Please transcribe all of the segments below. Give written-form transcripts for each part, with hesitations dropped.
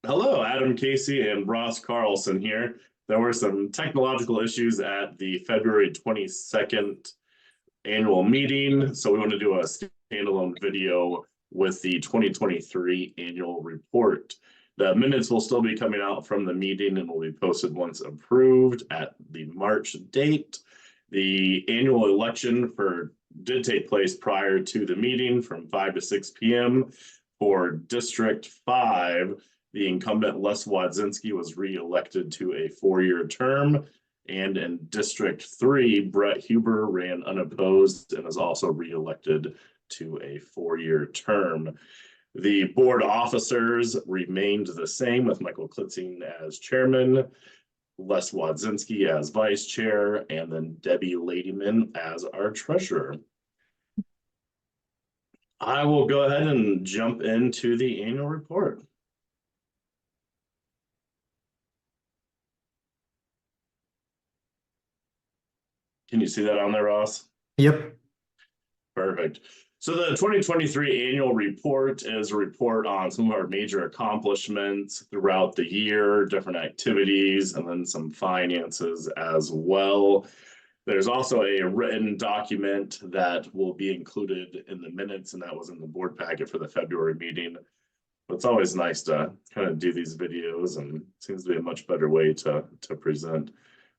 Hello, Adam Casey and Ross Carlson here. There were some technological issues at the February 22nd annual meeting, so we want to do a standalone video with the 2023 annual report. The minutes will still be coming out from the meeting and will be posted once approved at the March date. The annual election did take place prior to the meeting from 5 to 6 p.m. For District 5, the incumbent Les Wadzinski was re-elected to a 4-year term. And in District 3, Brett Huber ran unopposed and is also re-elected to a 4-year term. The board officers remained the same, with Michael Klitzing as chairman, Les Wadzinski as vice chair, and then Debbie Ladyman as our treasurer. I will go ahead and jump into the annual report. Can you see that on there, Ross? Yep. Perfect. So the 2023 annual report is a report on some of our major accomplishments throughout the year, different activities, and then some finances as well. There's also a written document that will be included in the minutes, and that was in the board packet for the February meeting. But it's always nice to kind of do these videos, and it seems to be a much better way to present.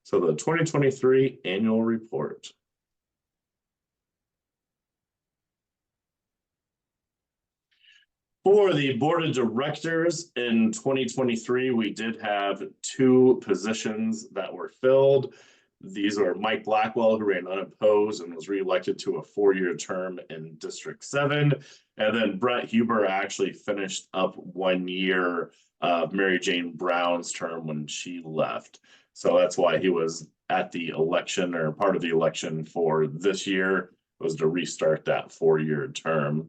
So the 2023 annual report. For the board of directors in 2023, we did have 2 positions that were filled. These are Mike Blackwell, who ran unopposed and was reelected to a 4-year term in District 7. And then Brett Huber actually finished up 1 year of Mary Jane Brown's term when she left. So that's why he was at the election, or part of the election for this year, was to restart that 4-year term.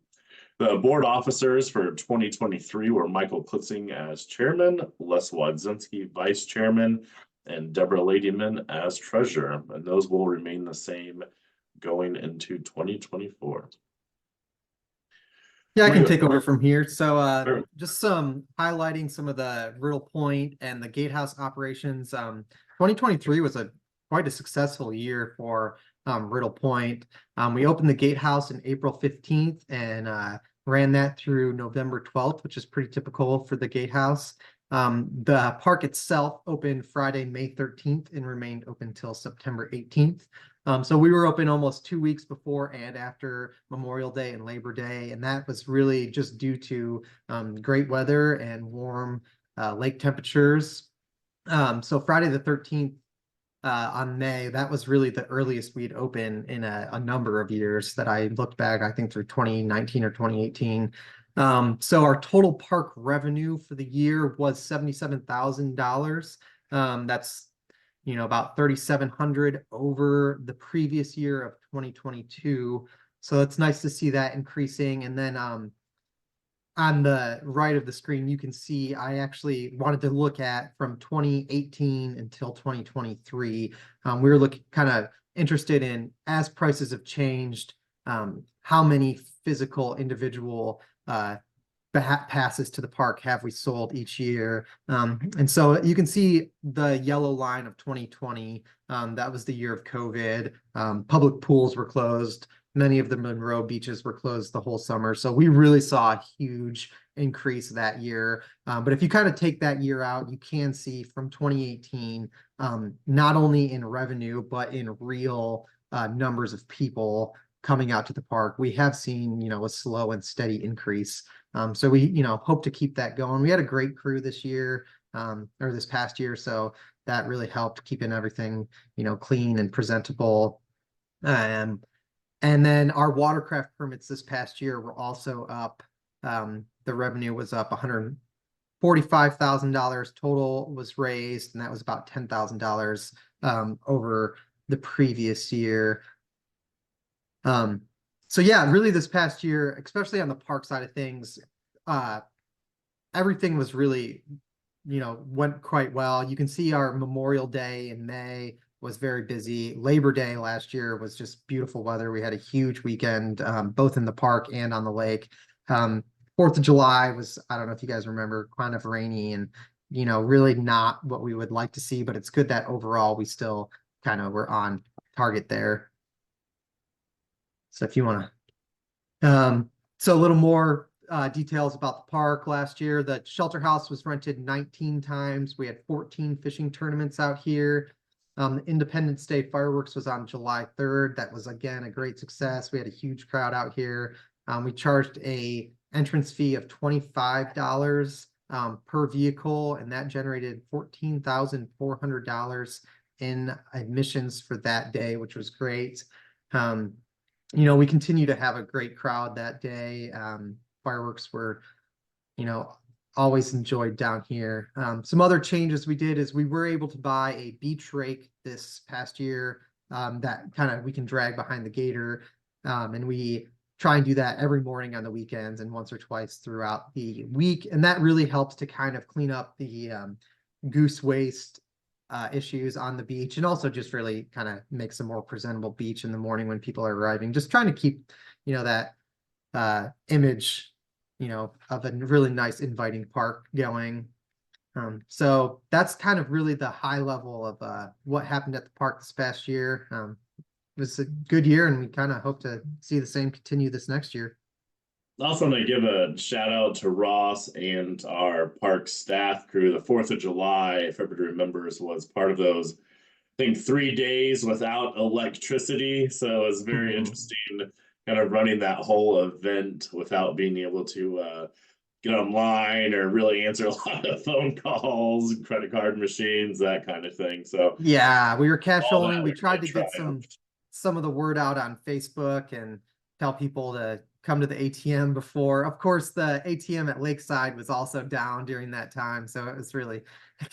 The board officers for 2023 were Michael Klitzing as chairman, Les Wadzinski vice chairman, and Deborah Ladyman as treasurer. And those will remain the same going into 2024. Yeah, I can take over from here. So Sure. just highlighting some of the Riddle Point and the gatehouse operations. 2023 was quite a successful year for Riddle Point. We opened the gatehouse in April 15th and ran that through November 12th, which is pretty typical for the gatehouse. The park itself opened Friday, May 13th and remained open till September 18th. So we were open almost 2 weeks before and after Memorial Day and Labor Day, and that was really just due to great weather and warm lake temperatures. So Friday the 13th on May, that was really the earliest we'd open in a number of years that I looked back, I think through 2019 or 2018. So our total park revenue for the year was $77,000. That's about 3,700 over the previous year of 2022. So it's nice to see that increasing. And then on the right of the screen, you can see I actually wanted to look at from 2018 until 2023. We were looking kind of interested in, as prices have changed, how many physical individual passes to the park have we sold each year. And so you can see the yellow line of 2020. That was the year of COVID. Public pools were closed. Many of the Monroe beaches were closed the whole summer. So we really saw a huge increase that year. But if you kind of take that year out, you can see from 2018, not only in revenue, but in real numbers of people coming out to the park, we have seen, a slow and steady increase. So we, hope to keep that going. We had a great crew this year, or this past year. So that really helped keeping everything, clean and presentable. And then our watercraft permits this past year were also up. The revenue was up $145,000 total was raised, and that was about $10,000 over the previous year. So yeah, really this past year, especially on the park side of things, everything was really, went quite well. You can see our Memorial Day in May was very busy. Labor Day last year was just beautiful weather. We had a huge weekend, both in the park and on the lake. 4th of July was, I don't know if you guys remember, kind of rainy and, really not what we would like to see, but it's good that overall we still kind of were on target there. So if you want to, so a little more details about the park last year. The shelter house was rented 19 times. We had 14 fishing tournaments out here. The Independence Day fireworks was on July 3rd. That was again a great success. We had a huge crowd out here. We charged a entrance fee of $25 per vehicle, and that generated $14,400 in admissions for that day, which was great. We continue to have a great crowd that day. Fireworks were, always enjoyed down here. Some other changes we did is we were able to buy a beach rake this past year that kind of we can drag behind the gator. And we try and do that every morning on the weekends and once or twice throughout the week. And that really helps to kind of clean up the goose waste issues on the beach, and also just really kind of makes a more presentable beach in the morning when people are arriving. Just trying to keep, that image, of a really nice inviting park going. So that's kind of really the high level of what happened at the park this past year. It was a good year, and we kind of hope to see the same continue this next year. I also want to give a shout out to Ross and our park staff crew. The 4th of July, if everybody remembers, was part of those, I think, 3 days without electricity. So it was very interesting kind of running that whole event without being able to get online or really answer a lot of phone calls, credit card machines, that kind of thing. So yeah, we were cash all only. that We was tried a to get triumph. some of the word out on Facebook and tell people to come to the ATM before. Of course, the ATM at Lakeside was also down during that time, so it was really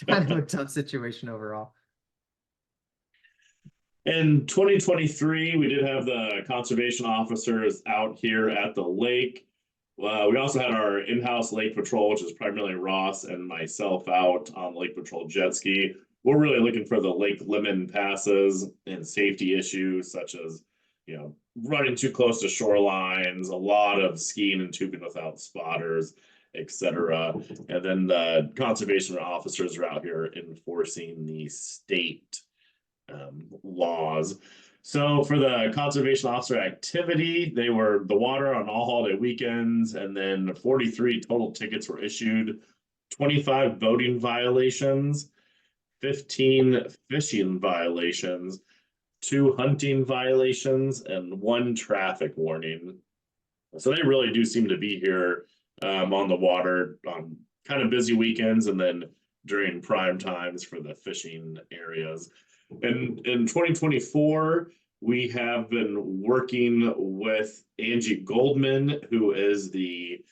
kind of a tough situation overall. In 2023, we did have the conservation officers out here at the lake. We also had our in-house lake patrol, which is primarily Ross and myself out on Lake Patrol jet ski. We're really looking for the lake lemon passes and safety issues such as, running too close to shorelines, a lot of skiing and tubing without spotters, etc. And then the conservation officers are out here enforcing the state laws. So for the conservation officer activity, they were the water on all holiday weekends, and then 43 total tickets were issued, 25 voting violations, 15 fishing violations, 2 hunting violations, and 1 traffic warning. So they really do seem to be here on the water on kind of busy weekends and then during prime times for the fishing areas. And in 2024, we have been working with Angie Goldman, who is the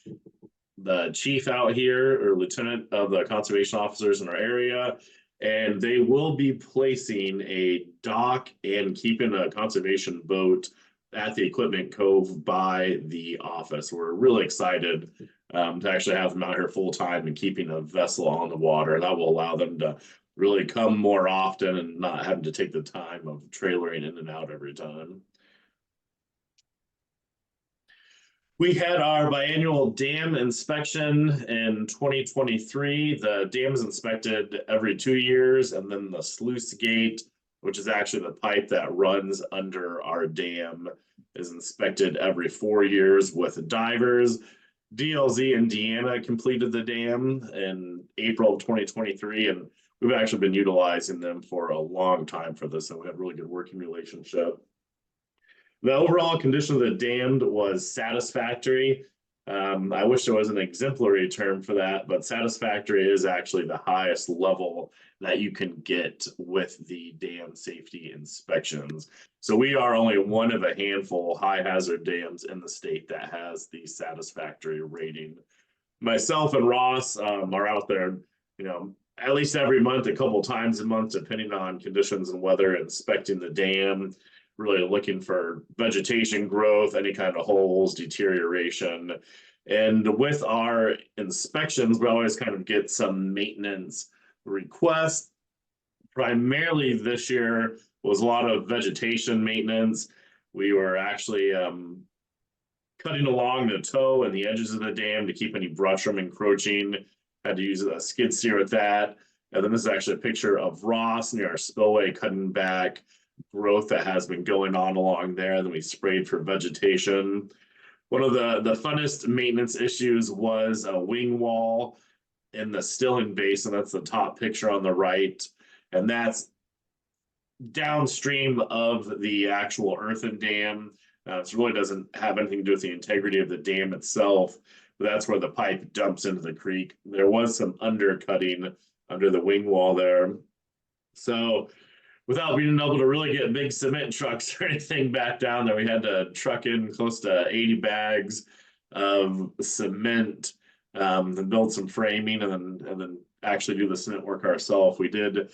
chief out here, or lieutenant of the conservation officers in our area. And they will be placing a dock and keeping a conservation boat at the Equipment Cove by the office. We're really excited to actually have them out here full time and keeping a vessel on the water. That will allow them to really come more often and not having to take the time of trailering in and out every time. We had our biannual dam inspection in 2023. The dam is inspected every 2 years, and then the sluice gate, which is actually the pipe that runs under our dam, is inspected every 4 years with divers. DLZ and Deanna completed the dam in April of 2023, and we've actually been utilizing them for a long time for this, and we have a really good working relationship. The overall condition of the dam was satisfactory. I wish there was an exemplary term for that, but satisfactory is actually the highest level that you can get with the dam safety inspections. So we are only one of a handful high hazard dams in the state that has the satisfactory rating. Myself and Ross are out there, at least every month, a couple times a month, depending on conditions and weather, inspecting the dam, really looking for vegetation growth, any kind of holes, deterioration. And with our inspections, we always kind of get some maintenance requests. Primarily this year was a lot of vegetation maintenance. We were actually cutting along the toe and the edges of the dam to keep any brush from encroaching. Had to use a skid steer with that. And then this is actually a picture of Ross near our spillway, cutting back growth that has been going on along there. Then we sprayed for vegetation. One of the funnest maintenance issues was a wing wall in the Stilling Basin. That's the top picture on the right. And that's downstream of the actual earthen dam. So it really doesn't have anything to do with the integrity of the dam itself, but that's where the pipe dumps into the creek. There was some undercutting under the wing wall there. So without being able to really get big cement trucks or anything back down there, we had to truck in close to 80 bags of cement, and build some framing, and then actually do the cement work ourselves. We did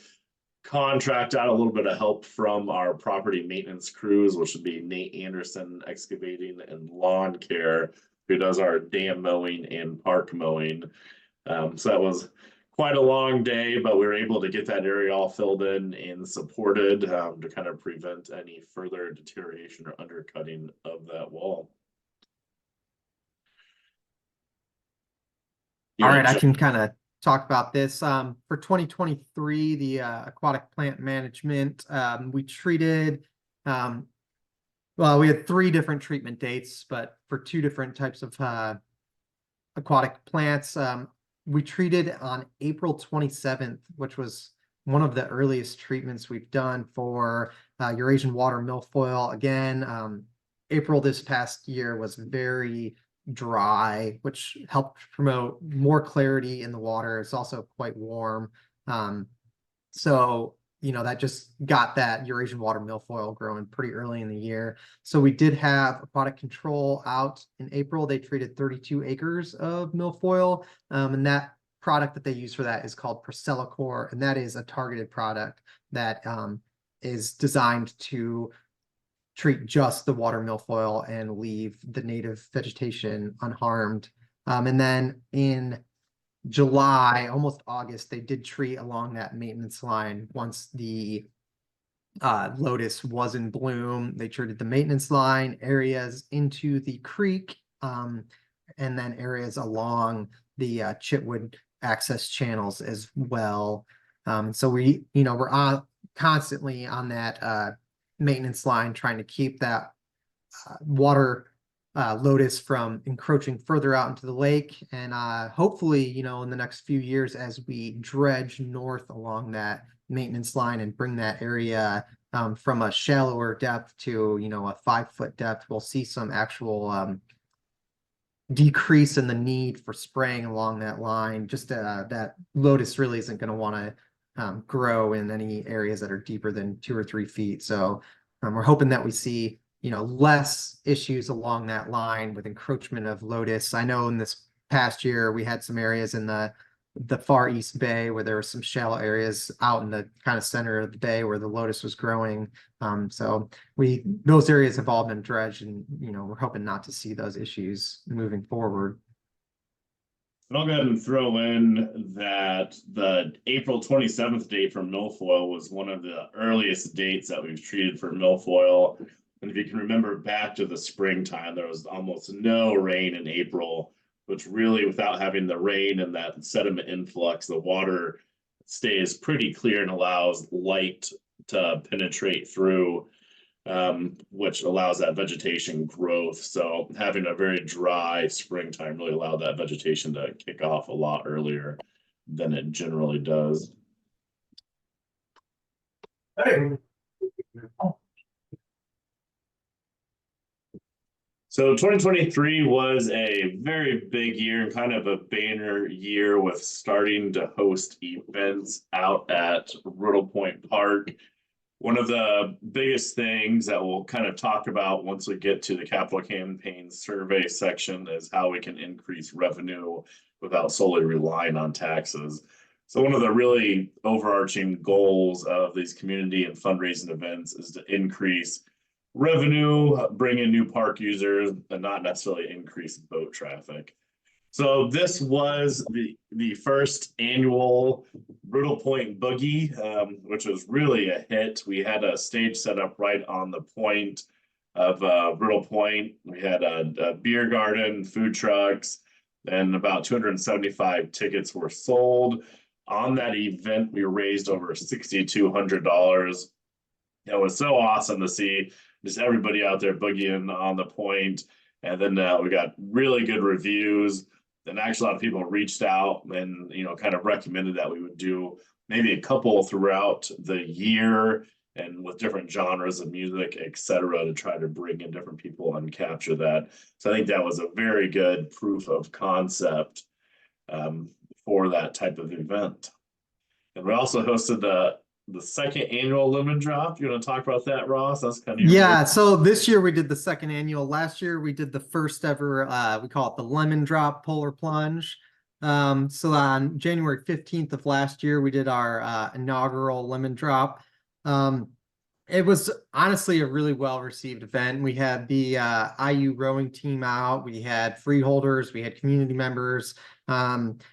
contract out a little bit of help from our property maintenance crews, which would be Nate Anderson Excavating and Lawn Care, who does our dam mowing and park mowing. So that was quite a long day, but we were able to get that area all filled in and supported, to kind of prevent any further deterioration or undercutting of that wall. All right, I can kind of talk about this. For 2023, the aquatic plant management, we treated, well, we had 3 different treatment dates, but for 2 different types of aquatic plants. We treated on April 27th, which was one of the earliest treatments we've done for Eurasian water milfoil. Again, April this past year was very dry, which helped promote more clarity in the water. It's also quite warm. So, you know, that just got that Eurasian water milfoil growing pretty early in the year. So we did have aquatic control out in April. They treated 32 acres of milfoil, and that product that they use for that is called Procelicor, and that is a targeted product that is designed to treat just the water milfoil and leave the native vegetation unharmed. And then in July, almost August, they did treat along that maintenance line. Once the lotus was in bloom, they treated the maintenance line areas into the creek, and then areas along the Chitwood access channels as well. So we're constantly on that maintenance line, trying to keep that water lotus from encroaching further out into the lake. And hopefully, you know, in the next few years, as we dredge north along that maintenance line and bring that area from a shallower depth to, you know, a 5-foot depth, we'll see some actual decrease in the need for spraying along that line. Just that lotus really isn't going to want to grow in any areas that are deeper than 2 or 3 feet. So we're hoping that we see, you know, less issues along that line with encroachment of lotus. I know in this past year we had some areas in the far east bay where there were some shallow areas out in the kind of center of the bay where the lotus was growing. So those areas have all been dredged, and, you know, we're hoping not to see those issues moving forward. And I'll go ahead and throw in that the April 27th date for milfoil was one of the earliest dates that we've treated for milfoil. And if you can remember back to the springtime, there was almost no rain in April, which really, without having the rain and that sediment influx, the water stays pretty clear and allows light to penetrate through, which allows that vegetation growth. So having a very dry springtime really allowed that vegetation to kick off a lot earlier than it generally does. Hey. So 2023 was a very big year and kind of a banner year with starting to host events out at Riddle Point Park. One of the biggest things that we'll kind of talk about once we get to the capital campaign survey section is how we can increase revenue without solely relying on taxes. So one of the really overarching goals of these community and fundraising events is to increase revenue, bring in new park users, and not necessarily increase boat traffic. So this was the first annual Riddle Point Boogie, which was really a hit. We had a stage set up right on the point. of Riddle Point. We had a beer garden, food trucks, and about 275 tickets were sold. On that event, we raised over $6,200. It was so awesome to see just everybody out there boogieing on the point. And then we got really good reviews. And actually, a lot of people reached out and kind of recommended that we would do maybe a couple throughout the year and with different genres of music, etc., to try to bring in different people and capture that. So I think that was a very good proof of concept for that type of event. And we also hosted the second annual lemon drop. You want to talk about that, Ross? That's kind of Yeah, so this year we did the second annual. Last year we did the first ever, we call it the lemon drop polar plunge. So on January 15th of last year, we did our inaugural lemon drop. It was honestly a really well-received event. We had the IU rowing team out, we had freeholders, we had community members,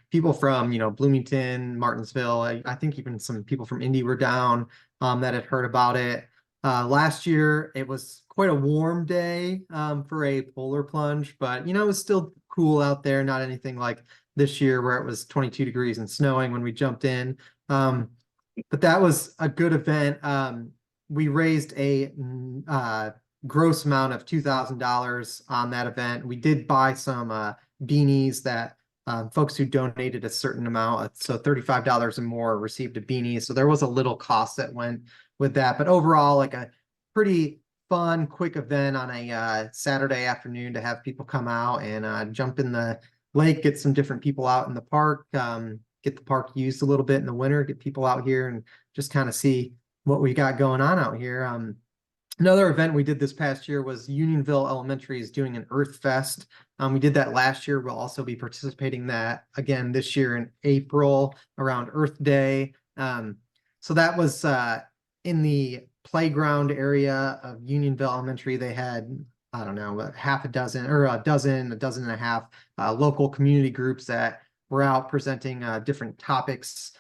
people from Bloomington, Martinsville. I think even some people from Indy were down that had heard about it. Last year it was quite a warm day for a polar plunge, but it was still cool out there, not anything like this year where it was 22 degrees and snowing when we jumped in. But that was a good event. We raised a gross amount of $2,000 on that event. We did buy some beanies that folks who donated a certain amount, so $35 or more, received a beanie. So there was a little cost that went with that. But overall, like a pretty fun, quick event on a Saturday afternoon to have people come out and jump in the lake, get some different people out in the park, get the park used a little bit in the winter, get people out here and just kind of see what we got going on out here. Another event we did this past year was Unionville Elementary is doing an Earth Fest. We did that last year. We'll also be participating that again this year in April around Earth Day. So that was in the playground area of Unionville Elementary. They had, I don't know, half a dozen or a dozen and a half local community groups that were out presenting different topics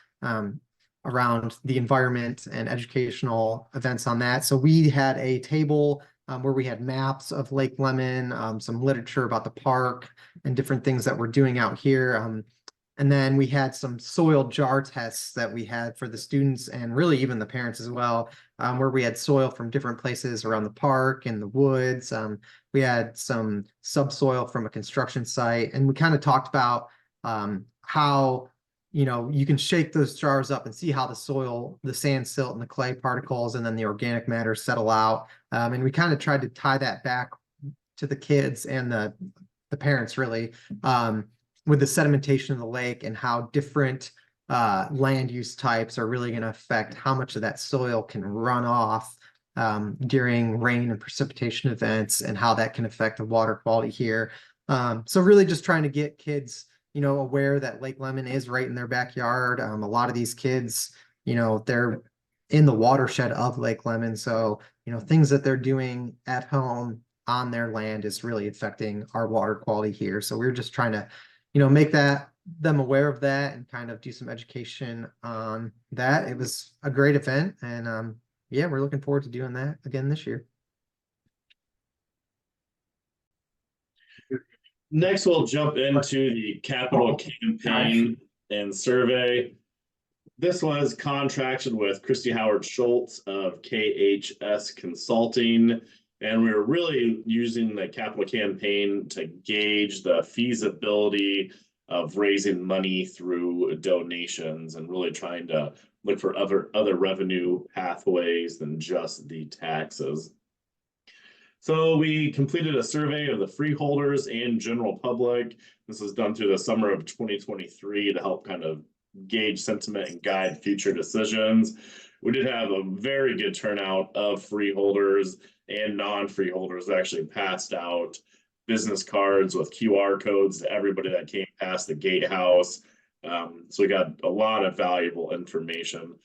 around the environment and educational events on that. So we had a table where we had maps of Lake Lemon, some literature about the park and different things that we're doing out here. And then we had some soil jar tests that we had for the students and really even the parents as well, where we had soil from different places around the park and the woods. We had some subsoil from a construction site, and we kind of talked about how you can shake those jars up and see how the soil, the sand, silt, and the clay particles, and then the organic matter settle out. And we kind of tried to tie that back to the kids and the parents, really, with the sedimentation of the lake and how different land use types are really going to affect how much of that soil can run off during rain and precipitation events, and how that can affect the water quality here. So really just trying to get kids aware that Lake Lemon is right in their backyard. A lot of these kids, they're in the watershed of Lake Lemon. So, things that they're doing at home on their land is really affecting our water quality here. So we're just trying to, make them aware of that and kind of do some education on that. It was a great event, and yeah, we're looking forward to doing that again this year. Next, we'll jump into the capital campaign and survey. This was contracted with Christy Howard Schultz of KHS Consulting, and we were really using the capital campaign to gauge the feasibility of raising money through donations and really trying to look for other revenue pathways than just the taxes. So we completed a survey of the freeholders and general public. This was done through the summer of 2023 to help kind of gauge sentiment and guide future decisions. We did have a very good turnout of freeholders and non-freeholders. Actually passed out business cards with QR codes to everybody that came past the gatehouse. So we got a lot of valuable information.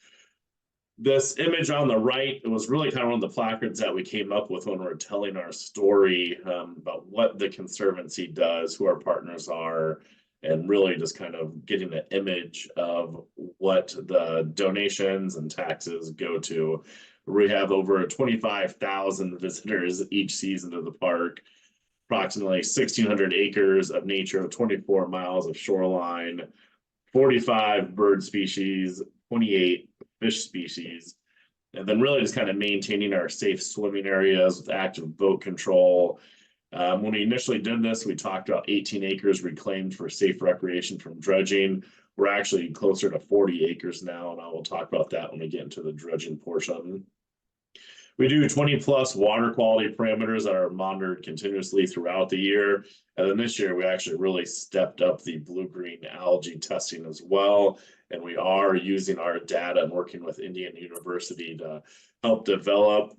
This image on the right, it was really kind of one of the placards that we came up with when we were telling our story about what the Conservancy does, who our partners are, and really just kind of getting an image of what the donations and taxes go to. We have over 25,000 visitors each season to the park, approximately 1,600 acres of nature, 24 miles of shoreline, 45 bird species, 28 fish species, and then really just kind of maintaining our safe swimming areas with active boat control. When we initially did this, we talked about 18 acres reclaimed for safe recreation from dredging. We're actually closer to 40 acres now, and I will talk about that when we get into the dredging portion. We do 20+ water quality parameters that are monitored continuously throughout the year. And then this year, we actually really stepped up the blue-green algae testing as well. And we are using our data and working with Indiana University to help develop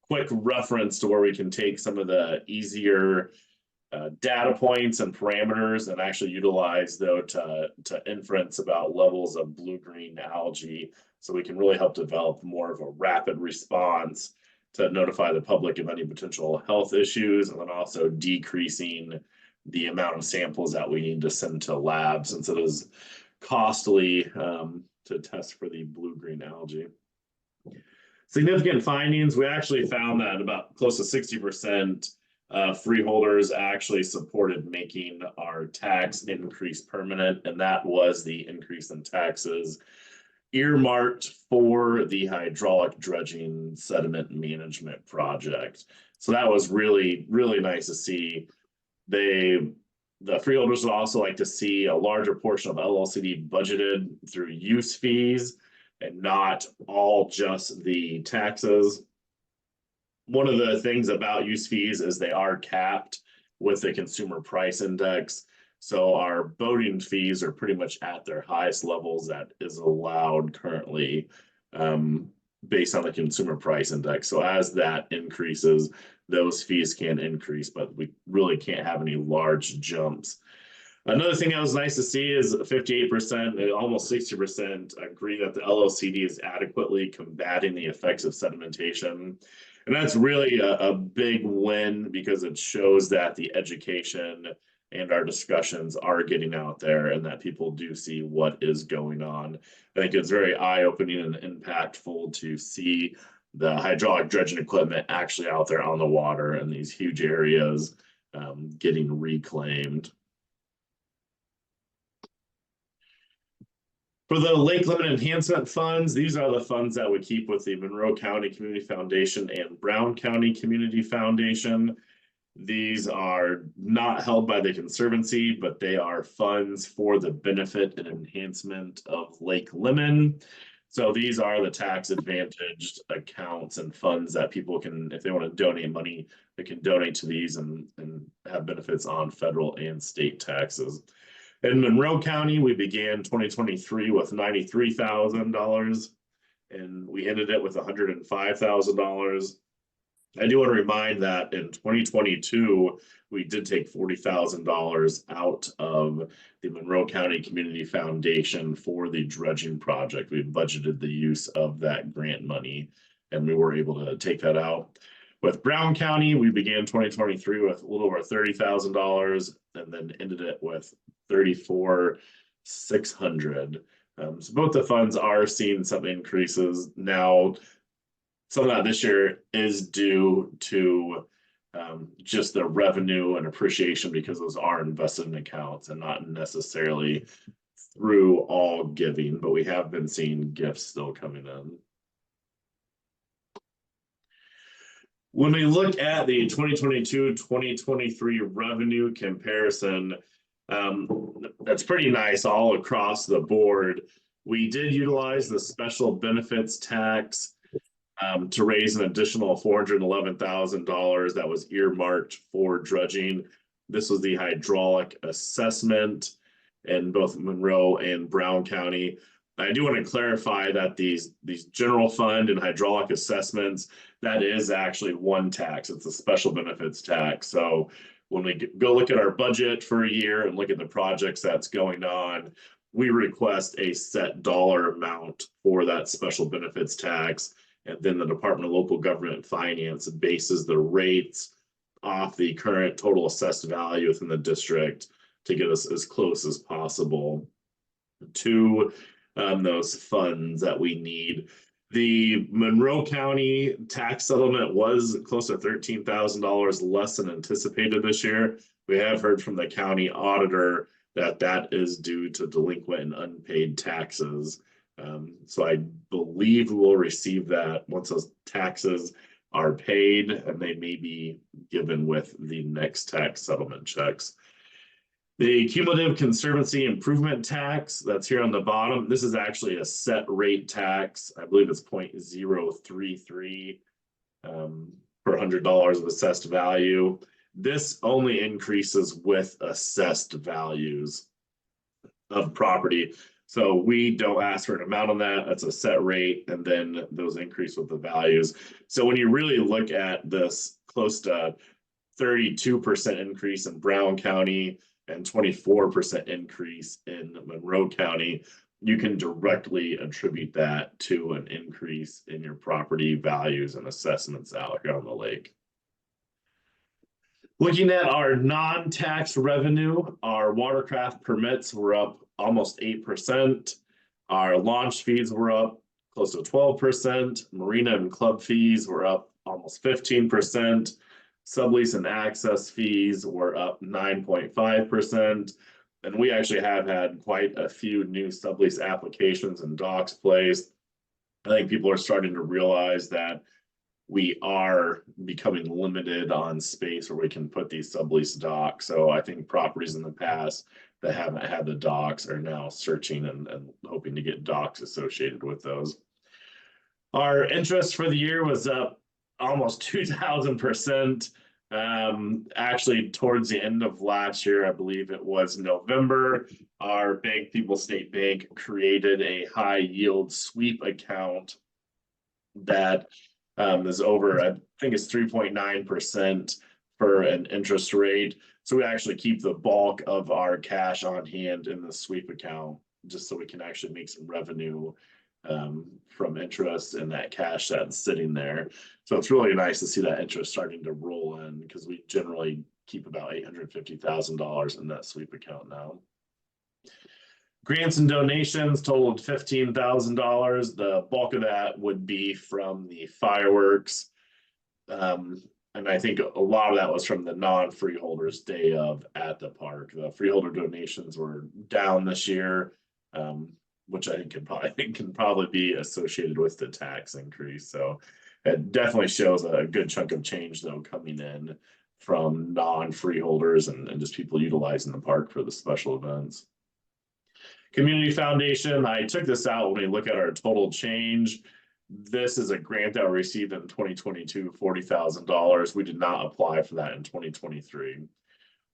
quick reference to where we can take some of the easier data points and parameters and actually utilize those to inference about levels of blue-green algae, so we can really help develop more of a rapid response to notify the public of any potential health issues, and then also decreasing the amount of samples that we need to send to labs, since it is costly to test for the blue-green algae. Significant findings, we actually found that about close to 60% freeholders actually supported making our tax increase permanent, and that was the increase in taxes earmarked for the hydraulic dredging sediment management project. So that was really, really nice to see. The freeholders would also like to see a larger portion of LLCD budgeted through use fees and not all just the taxes. One of the things about use fees is they are capped with the consumer price index. So our boating fees are pretty much at their highest levels that is allowed currently based on the consumer price index. So as that increases, those fees can increase, but we really can't have any large jumps. Another thing that was nice to see is 58%, almost 60% agree that the LLCD is adequately combating the effects of sedimentation. And that's really a big win, because it shows that the education and our discussions are getting out there and that people do see what is going on. I think it's very eye-opening and impactful to see the hydraulic dredging equipment actually out there on the water in these huge areas getting reclaimed. For the lake limit enhancement funds, these are the funds that we keep with the Monroe County Community Foundation and Brown County Community Foundation. These are not held by the Conservancy, but they are funds for the benefit and enhancement of Lake Lemon. So these are the tax advantaged accounts and funds that people can, if they want to donate money, they can donate to these and have benefits on federal and state taxes. In Monroe County, we began 2023 with $93,000 and we ended it with $105,000. I do want to remind that in 2022, we did take $40,000 out of the Monroe County Community Foundation for the dredging project. We budgeted the use of that grant money and we were able to take that out. With Brown County, we began 2023 with a little over $30,000 and then ended it with $34,600. So both the funds are seeing some increases. Now, some of that this year is due to just the revenue and appreciation, because those are invested in accounts and not necessarily through all giving, but we have been seeing gifts still coming in. When we look at the 2022-2023 revenue comparison, that's pretty nice all across the board. We did utilize the special benefits tax to raise an additional $411,000 that was earmarked for dredging. This was the hydraulic assessment in both Monroe and Brown County. I do want to clarify that these general fund and hydraulic assessments, that is actually one tax. It's a special benefits tax. So when we go look at our budget for a year and look at the projects that's going on, we request a set dollar amount for that special benefits tax. And then the Department of Local Government and Finance bases the rates off the current total assessed value within the district to get us as close as possible to those funds that we need. The Monroe County tax settlement was close to $13,000 less than anticipated this year. We have heard from the county auditor that that is due to delinquent and unpaid taxes. So I believe we will receive that once those taxes are paid, and they may be given with the next tax settlement checks. The cumulative conservancy improvement tax that's here on the bottom, this is actually a set rate tax. I believe it's 0.033 per $100 of assessed value. This only increases with assessed values of property. So we don't ask for an amount on that. That's a set rate, and then those increase with the values. So when you really look at this close to 32% increase in Brown County and 24% increase in Monroe County, you can directly attribute that to an increase in your property values and assessments out here on the lake. Looking at our non-tax revenue, our watercraft permits were up almost 8%. Our launch fees were up close to 12%. Marina and club fees were up almost 15%. Sublease and access fees were up 9.5%. And we actually have had quite a few new sublease applications and docks placed. I think people are starting to realize that we are becoming limited on space where we can put these sublease docks. So I think properties in the past that haven't had the docks are now searching and hoping to get docks associated with those. Our interest for the year was up almost 2,000%. Actually, towards the end of last year, I believe it was November, our bank, People's State Bank, created a high yield sweep account that is over, I think it's 3.9% for an interest rate. So we actually keep the bulk of our cash on hand in the sweep account, just so we can actually make some revenue from interest in that cash that's sitting there. So it's really nice to see that interest starting to roll in, because we generally keep about $850,000 in that sweep account now. Grants and donations totaled $15,000. The bulk of that would be from the fireworks. And I think a lot of that was from the non-freeholders day of at the park. The freeholder donations were down this year, which I think can probably be associated with the tax increase. So it definitely shows a good chunk of change though coming in from non-freeholders and just people utilizing the park for the special events. Community Foundation, I took this out when we look at our total change. This is a grant that we received in 2022, $40,000. We did not apply for that in 2023.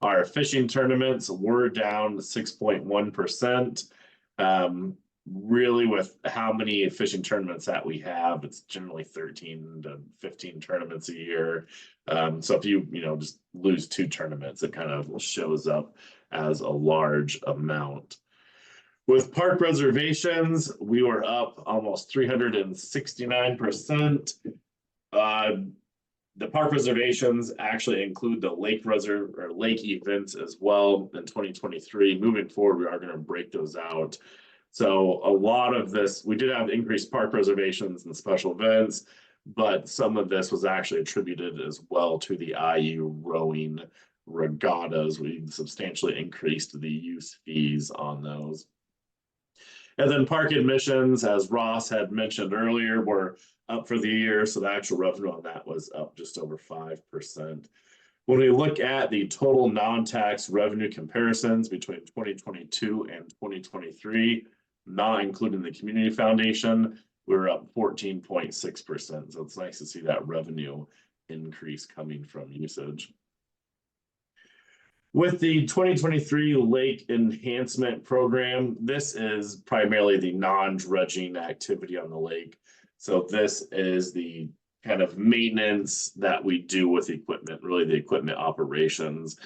Our fishing tournaments were down 6.1%. Really, with how many fishing tournaments that we have, it's generally 13 to 15 tournaments a year. So if you just lose 2 tournaments, it kind of shows up as a large amount. With park reservations, we were up almost 369%. The park reservations actually include the lake events as well in 2023. Moving forward, we are going to break those out. So a lot of this, we did have increased park reservations and special events, but some of this was actually attributed as well to the IU rowing regattas. We substantially increased the use fees on those. And then park admissions, as Ross had mentioned earlier, were up for the year. So the actual revenue on that was up just over 5%. When we look at the total non-tax revenue comparisons between 2022 and 2023, not including the Community Foundation, we were up 14.6%. So it's nice to see that revenue increase coming from usage. With the 2023 Lake Enhancement Program, this is primarily the non-dredging activity on the lake. So this is the kind of maintenance that we do with equipment, really the equipment operations.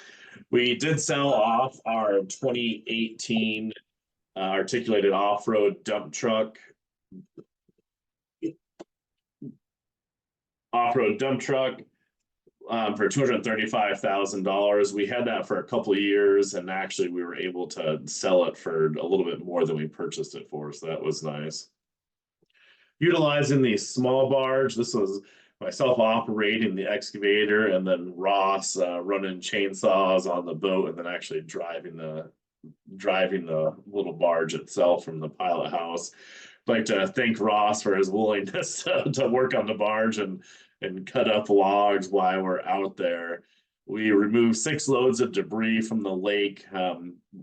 We did sell off our 2018 articulated off-road dump truck. For $235,000. We had that for a couple of years, and actually we were able to sell it for a little bit more than we purchased it for, so that was nice. utilizing the small barge. This was myself operating the excavator, and then Ross running chainsaws on the boat, and then actually driving the little barge itself from the pilot house. I'd like to thank Ross for his willingness to work on the barge and cut up logs while we're out there. We removed 6 loads of debris from the lake,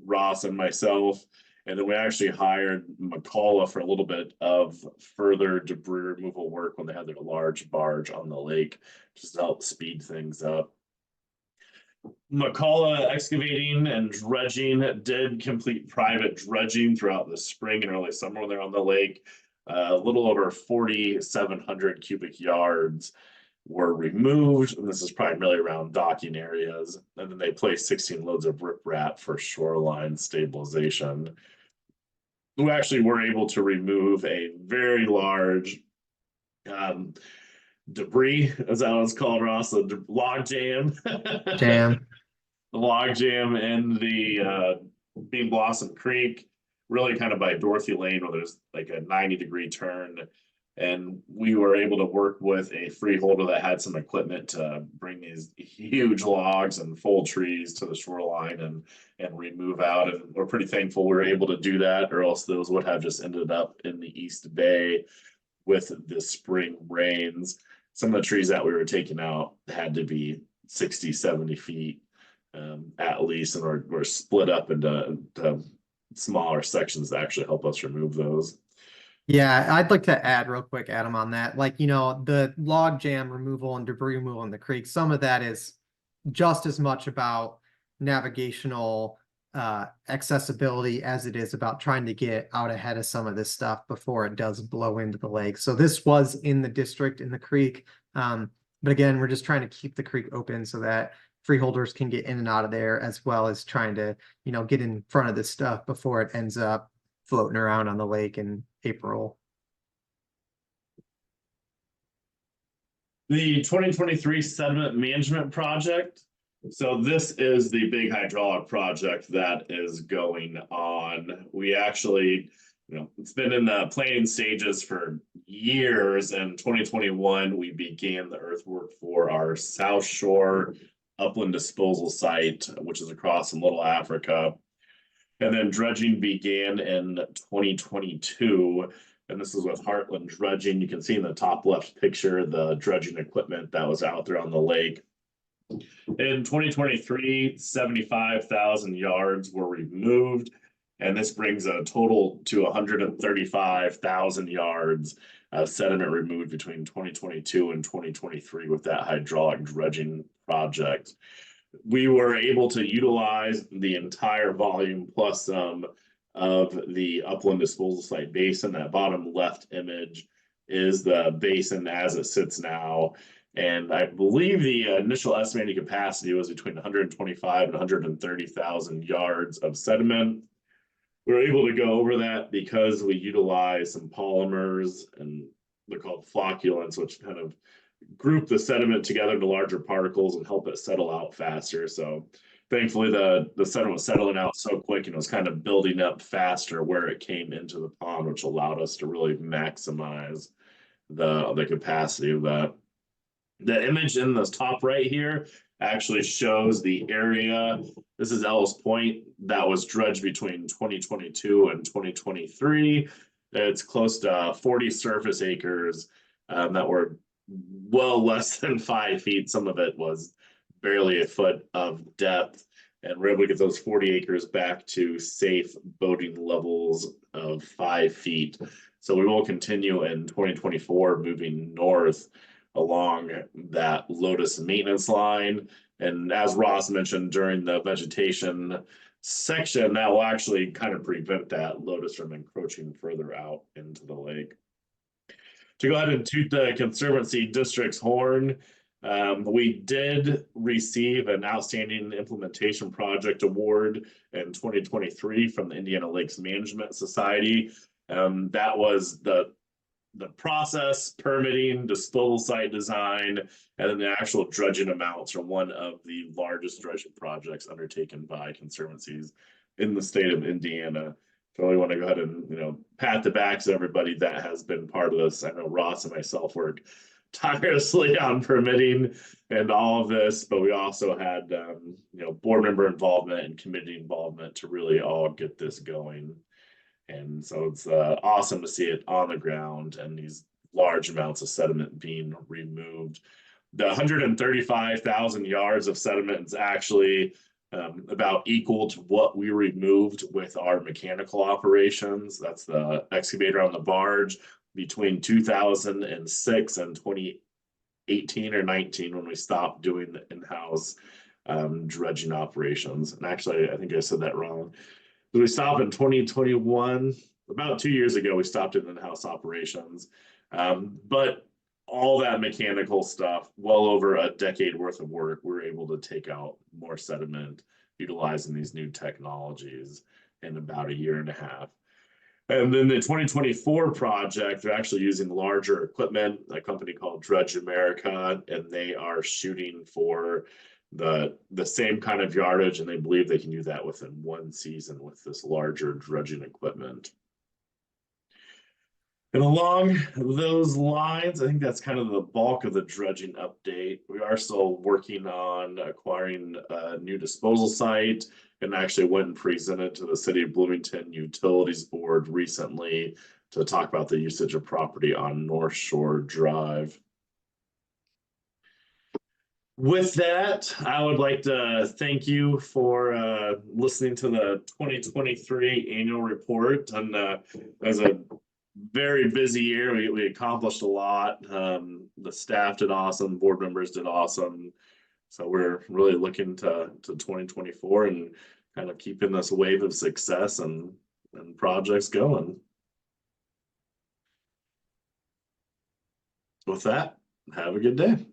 Ross and myself, and then we actually hired McCullough for a little bit of further debris removal work when they had their large barge on the lake, just to help speed things up. McCullough Excavating and Dredging did complete private dredging throughout the spring and early summer when they're on the lake. A little over 4,700 cubic yards were removed, and this is primarily around docking areas. And then they placed 16 loads of riprap for shoreline stabilization. We actually were able to remove a very large debris, as that was called, Ross, the log jam. Jam. The log jam in the Bean Blossom Creek, really kind of by Dorothy Lane, where there's like a 90-degree turn. And we were able to work with a freeholder that had some equipment to bring these huge logs and full trees to the shoreline and remove out. And we're pretty thankful we were able to do that, or else those would have just ended up in the East Bay with the spring rains. Some of the trees that we were taking out had to be 60, 70 feet at least, and were split up into smaller sections to actually help us remove those. Yeah, I'd like to add real quick, Adam, on that. Like, the log jam removal and debris removal in the creek, some of that is just as much about navigational accessibility as it is about trying to get out ahead of some of this stuff before it does blow into the lake. So this was in the district, in the creek. But again, we're just trying to keep the creek open so that freeholders can get in and out of there, as well as trying to, get in front of this stuff before it ends up floating around on the lake in April. The 2023 sediment management project. So this is the big hydraulic project that is going on. We actually, it's been in the planning stages for years. And 2021, we began the earthwork for our South Shore upland disposal site, which is across in Little Africa. And then dredging began in 2022. And this is with Heartland Dredging. You can see in the top left picture the dredging equipment that was out there on the lake. In 2023, 75,000 yards were removed, and this brings a total to 135,000 yards of sediment removed between 2022 and 2023 with that hydraulic dredging project. We were able to utilize the entire volume plus some of the upland disposal site basin. That bottom left image is the basin as it sits now. And I believe the initial estimated capacity was between 125 and 130,000 yards of sediment. We were able to go over that because we utilize some polymers, and they're called flocculants, which kind of group the sediment together into larger particles and help it settle out faster. So thankfully the sediment was settling out so quick, and it was kind of building up faster where it came into the pond, which allowed us to really maximize the capacity of that. The image in the top right here actually shows the area. This is Ellis Point that was dredged between 2022 and 2023. It's close to 40 surface acres that were well less than 5 feet. Some of it was barely a foot of depth, and we're able to get those 40 acres back to safe boating levels of 5 feet. So we will continue in 2024 moving north along that Lotus maintenance line. And as Ross mentioned during the vegetation section, that will actually kind of prevent that Lotus from encroaching further out into the lake. To go ahead and toot the Conservancy District's horn, we did receive an Outstanding Implementation Project Award in 2023 from the Indiana Lakes Management Society. That was the process, permitting, disposal site design, and then the actual dredging amounts are one of the largest dredging projects undertaken by conservancies in the state of Indiana. So I really want to go ahead and, pat the backs of everybody that has been part of this. I know Ross and myself work tirelessly on permitting and all of this, but we also had, board member involvement and committee involvement to really all get this going. And so it's awesome to see it on the ground and these large amounts of sediment being removed. The 135,000 yards of sediment is actually about equal to what we removed with our mechanical operations. That's the excavator on the barge between 2006 and 2018 or 19 when we stopped doing the in-house dredging operations. And actually, I think I said that wrong. So we stopped in 2021, about 2 years ago, we stopped in in-house operations. But all that mechanical stuff, well over a decade worth of work, we're able to take out more sediment utilizing these new technologies in about a year and a half. And then the 2024 project, they're actually using larger equipment, a company called Dredge America, and they are shooting for the same kind of yardage, and they believe they can do that within one season with this larger dredging equipment. And along those lines, I think that's kind of the bulk of the dredging update. We are still working on acquiring a new disposal site, and actually went and presented to the City of Bloomington Utilities Board recently to talk about the usage of property on North Shore Drive. With that, I would like to thank you for listening to the 2023 annual report. And as a very busy year, we accomplished a lot. The staff did awesome, board members did awesome. So we're really looking to 2024 and kind of keeping this wave of success and projects going. With that, have a good day.